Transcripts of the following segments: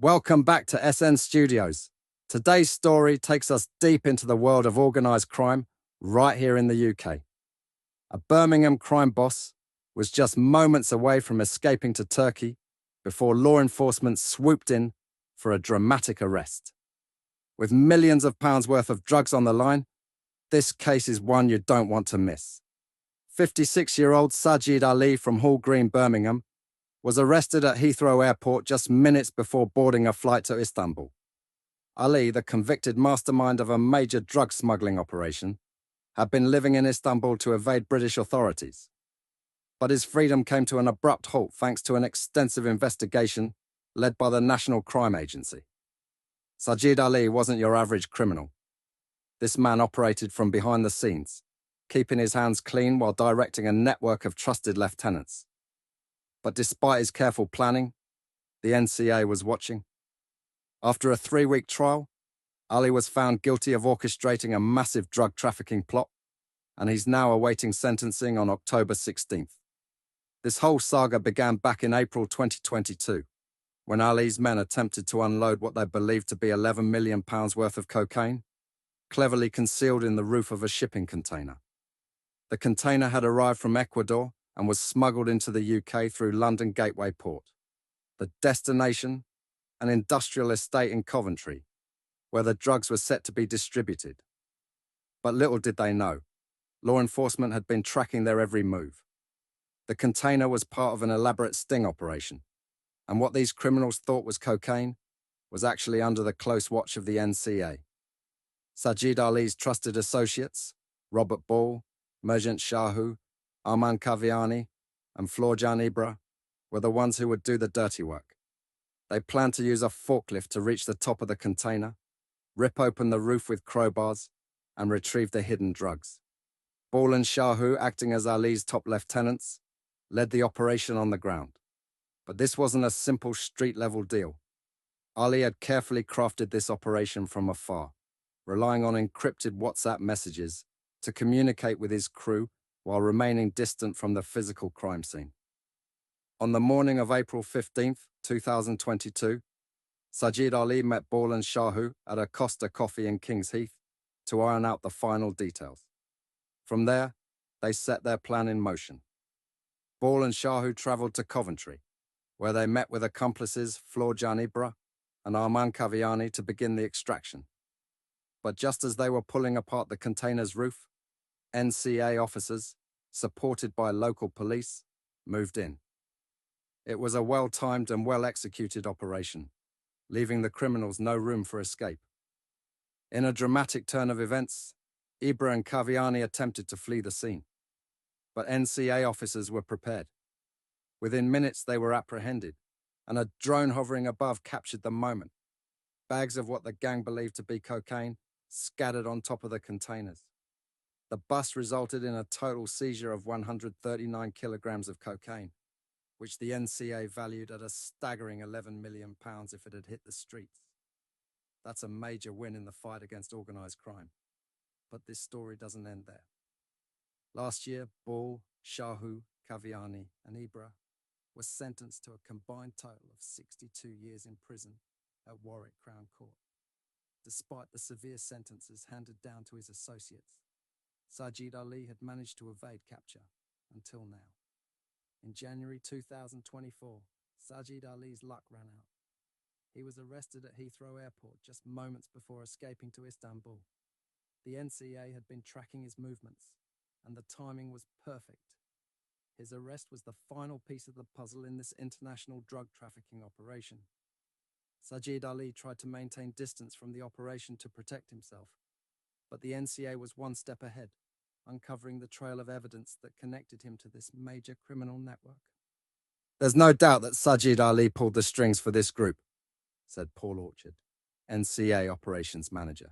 Welcome back to SN Studios. Today's story takes us deep into the world of organised crime right here in the UK. A Birmingham crime boss was just moments away from escaping to Turkey before law enforcement swooped in for a dramatic arrest. With millions of pounds worth of drugs on the line, this case is one you don't want to miss. 56-year-old Sajid Ali from Hall Green, Birmingham, was arrested at Heathrow Airport just minutes before boarding a flight to Istanbul. Ali, the convicted mastermind of a major drug smuggling operation, had been living in Istanbul to evade British authorities. But his freedom came to an abrupt halt thanks to an extensive investigation led by the National Crime Agency. Sajid Ali wasn't your average criminal. This man operated from behind the scenes, keeping his hands clean while directing a network of trusted lieutenants. But despite his careful planning, the NCA was watching. After a 3-week trial, Ali was found guilty of orchestrating a massive drug trafficking plot, and he's now awaiting sentencing on October 16th. This whole saga began back in April 2022, when Ali's men attempted to unload what they believed to be £11 million worth of cocaine, cleverly concealed in the roof of a shipping container. The container had arrived from Ecuador and was smuggled into the UK through London Gateway Port. The destination, an industrial estate in Coventry, where the drugs were set to be distributed. But little did they know, law enforcement had been tracking their every move. The container was part of an elaborate sting operation, and what these criminals thought was cocaine was actually under the close watch of the NCA. Sajid Ali's trusted associates, Robert Ball, Merjant Shahu, Arman Kaviani, and Florjan Ibra, were the ones who would do the dirty work. They planned to use a forklift to reach the top of the container, rip open the roof with crowbars, and retrieve the hidden drugs. Ball and Shahu, acting as Ali's top lieutenants, led the operation on the ground. But this wasn't a simple street-level deal. Ali had carefully crafted this operation from afar, relying on encrypted WhatsApp messages to communicate with his crew while remaining distant from the physical crime scene. On the morning of April 15th, 2022, Sajid Ali met Ball and Shahu at a Costa Coffee in King's Heath to iron out the final details. From there, they set their plan in motion. Ball and Shahu travelled to Coventry, where they met with accomplices Florjan Ibra and Arman Kaviani to begin the extraction. But just as they were pulling apart the container's roof, NCA officers, supported by local police, moved in. It was a well-timed and well-executed operation, leaving the criminals no room for escape. In a dramatic turn of events, Ibra and Kaviani attempted to flee the scene, but NCA officers were prepared. Within minutes, they were apprehended, and a drone hovering above captured the moment. Bags of what the gang believed to be cocaine scattered on top of the containers. The bust resulted in a total seizure of 139 kilograms of cocaine, which the NCA valued at a staggering £11 million if it had hit the streets. That's a major win in the fight against organised crime. But this story doesn't end there. Last year, Ball, Shahu, Kaviani, and Ibra were sentenced to a combined total of 62 years in prison at Warwick Crown Court. Despite the severe sentences handed down to his associates, Sajid Ali had managed to evade capture until now. In January 2024, Sajid Ali's luck ran out. He was arrested at Heathrow Airport just moments before escaping to Istanbul. The NCA had been tracking his movements, and the timing was perfect. His arrest was the final piece of the puzzle in this international drug trafficking operation. Sajid Ali tried to maintain distance from the operation to protect himself, but the NCA was one step ahead, uncovering the trail of evidence that connected him to this major criminal network. There's no doubt that Sajid Ali pulled the strings for this group, said Paul Orchard, NCA operations manager.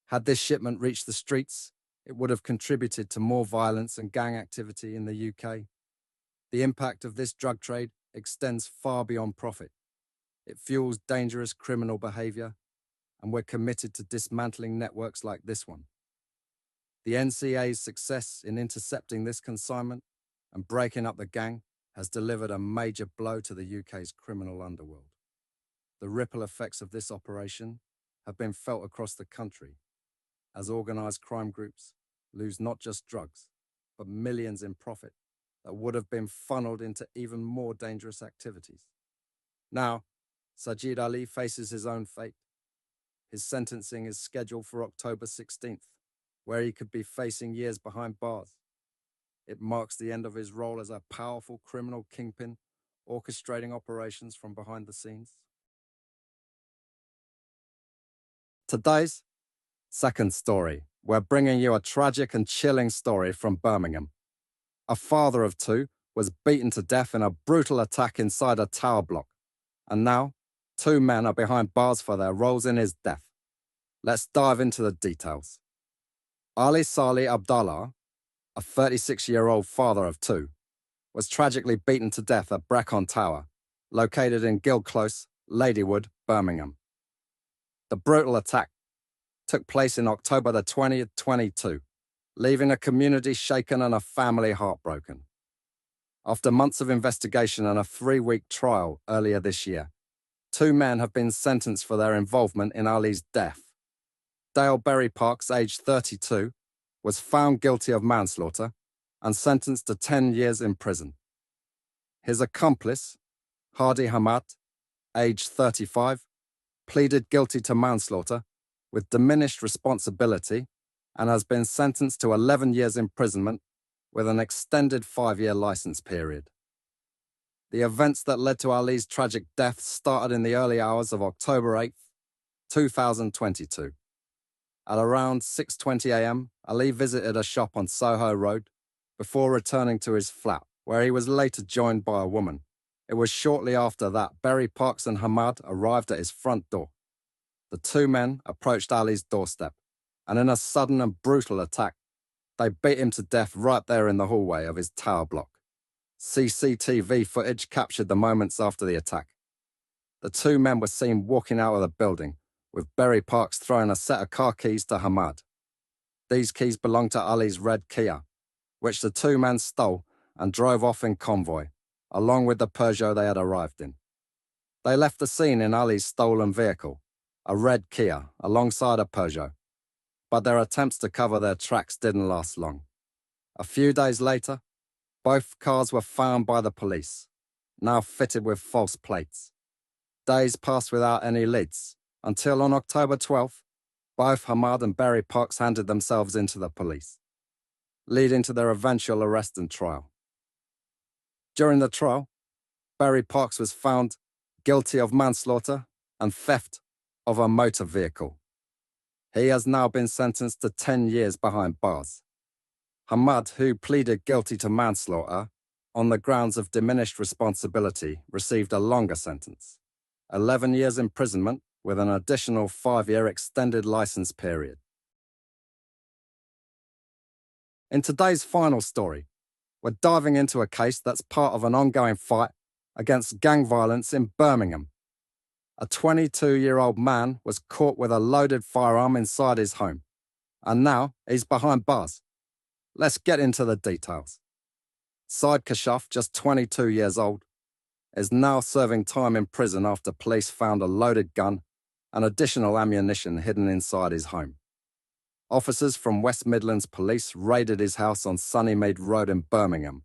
Had this shipment reached the streets, it would have contributed to more violence and gang activity in the UK. The impact of this drug trade extends far beyond profit. It fuels dangerous criminal behaviour, and we're committed to dismantling networks like this one. The NCA's success in intercepting this consignment and breaking up the gang has delivered a major blow to the UK's criminal underworld. The ripple effects of this operation have been felt across the country as organised crime groups lose not just drugs, but millions in profit that would have been funneled into even more dangerous activities. Now, Sajid Ali faces his own fate. His sentencing is scheduled for October 16th, where he could be facing years behind bars. It marks the end of his role as a powerful criminal kingpin, orchestrating operations from behind the scenes. Today's second story, we're bringing you a tragic and chilling story from Birmingham. A father of two was beaten to death in a brutal attack inside a tower block, and now 2 men are behind bars for their roles in his death. Let's dive into the details. Ali Salih Abdallah, a 36-year-old father of 2, was tragically beaten to death at Brecon Tower, located in Gill Close, Ladywood, Birmingham. The brutal attack took place in October the 20th, 22, leaving a community shaken and a family heartbroken. After months of investigation and a 3-week trial earlier this year, 2 men have been sentenced for their involvement in Ali's death. Dale Berry Parks, aged 32, was found guilty of manslaughter and sentenced to 10 years in prison. His accomplice, Hadi Hamad, aged 35, pleaded guilty to manslaughter with diminished responsibility and has been sentenced to 11 years imprisonment with an extended 5-year license period. The events that led to Ali's tragic death started in the early hours of October 8th, 2022. At around 6:20 a.m., Ali visited a shop on Soho Road before returning to his flat, where he was later joined by a woman. It was shortly after that Berry Parks and Hamad arrived at his front door. The 2 men approached Ali's doorstep, and in a sudden and brutal attack, they beat him to death right there in the hallway of his tower block. CCTV footage captured the moments after the attack. The 2 men were seen walking out of the building, with Berry Parks throwing a set of car keys to Hamad. These keys belonged to Ali's red Kia, which the 2 men stole and drove off in convoy, along with the Peugeot they had arrived in. They left the scene in Ali's stolen vehicle, a red Kia, alongside a Peugeot, but their attempts to cover their tracks didn't last long. A few days later, both cars were found by the police, now fitted with false plates. Days passed without any leads, until on October 12th, both Hamad and Berry Parks handed themselves into the police, leading to their eventual arrest and trial. During the trial, Berry Parks was found guilty of manslaughter and theft of a motor vehicle. He has now been sentenced to 10 years behind bars. Hamad, who pleaded guilty to manslaughter on the grounds of diminished responsibility, received a longer sentence, 11 years imprisonment with an additional 5-year extended license period. In today's final story, we're diving into a case that's part of an ongoing fight against gang violence in Birmingham. A 22-year-old man was caught with a loaded firearm inside his home, and now he's behind bars. Let's get into the details. Said Kashaf, just 22 years old, is now serving time in prison after police found a loaded gun and additional ammunition hidden inside his home. Officers from West Midlands Police raided his house on Sunnymead Road in Birmingham,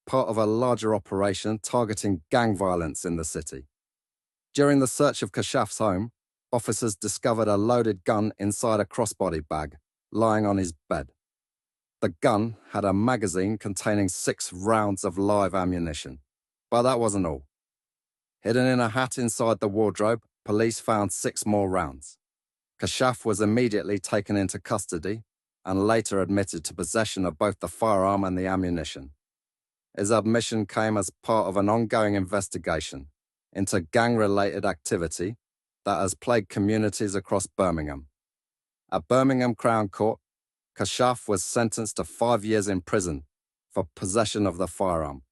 part of a larger operation targeting gang violence in the city. During the search of Kashaf's home, officers discovered a loaded gun inside a crossbody bag lying on his bed. The gun had a magazine containing 6 rounds of live ammunition, but that wasn't all. Hidden in a hat inside the wardrobe, police found 6 more rounds. Kashaf was immediately taken into custody and later admitted to possession of both the firearm and the ammunition. His admission came as part of an ongoing investigation into gang-related activity that has plagued communities across Birmingham. At Birmingham Crown Court, Kashaf was sentenced to 5 years in prison for possession of the firearm.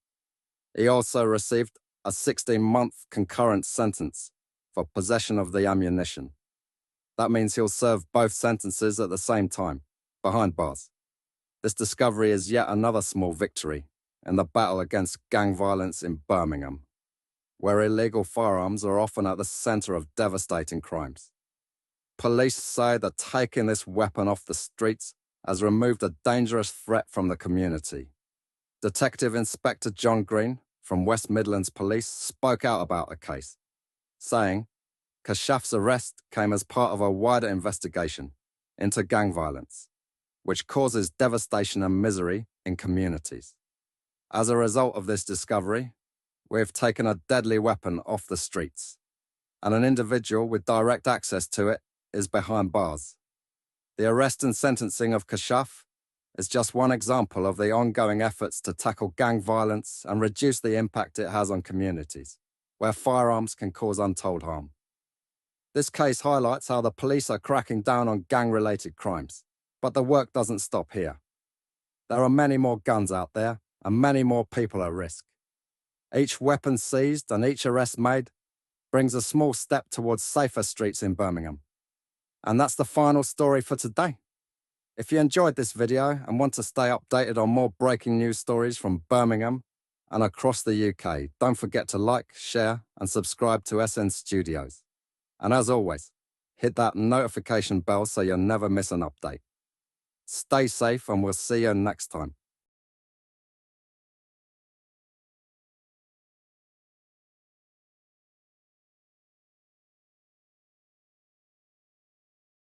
He also received a 16-month concurrent sentence for possession of the ammunition. That means he'll serve both sentences at the same time, behind bars. This discovery is yet another small victory in the battle against gang violence in Birmingham. where illegal firearms are often at the center of devastating crimes. Police say that taking this weapon off the streets has removed a dangerous threat from the community. Detective Inspector John Green from West Midlands Police spoke out about the case, saying, Kashaf's arrest came as part of a wider investigation into gang violence, which causes devastation and misery in communities. As a result of this discovery, we've taken a deadly weapon off the streets, and an individual with direct access to it is behind bars. The arrest and sentencing of Kashaf is just one example of the ongoing efforts to tackle gang violence and reduce the impact it has on communities, where firearms can cause untold harm. This case highlights how the police are cracking down on gang-related crimes, but the work doesn't stop here. There are many more guns out there, and many more people at risk. Each weapon seized and each arrest made brings a small step towards safer streets in Birmingham. And that's the final story for today. If you enjoyed this video and want to stay updated on more breaking news stories from Birmingham and across the UK, don't forget to like, share, and subscribe to SN Studios. And as always, hit that notification bell so you'll never miss an update. Stay safe and we'll see you next time.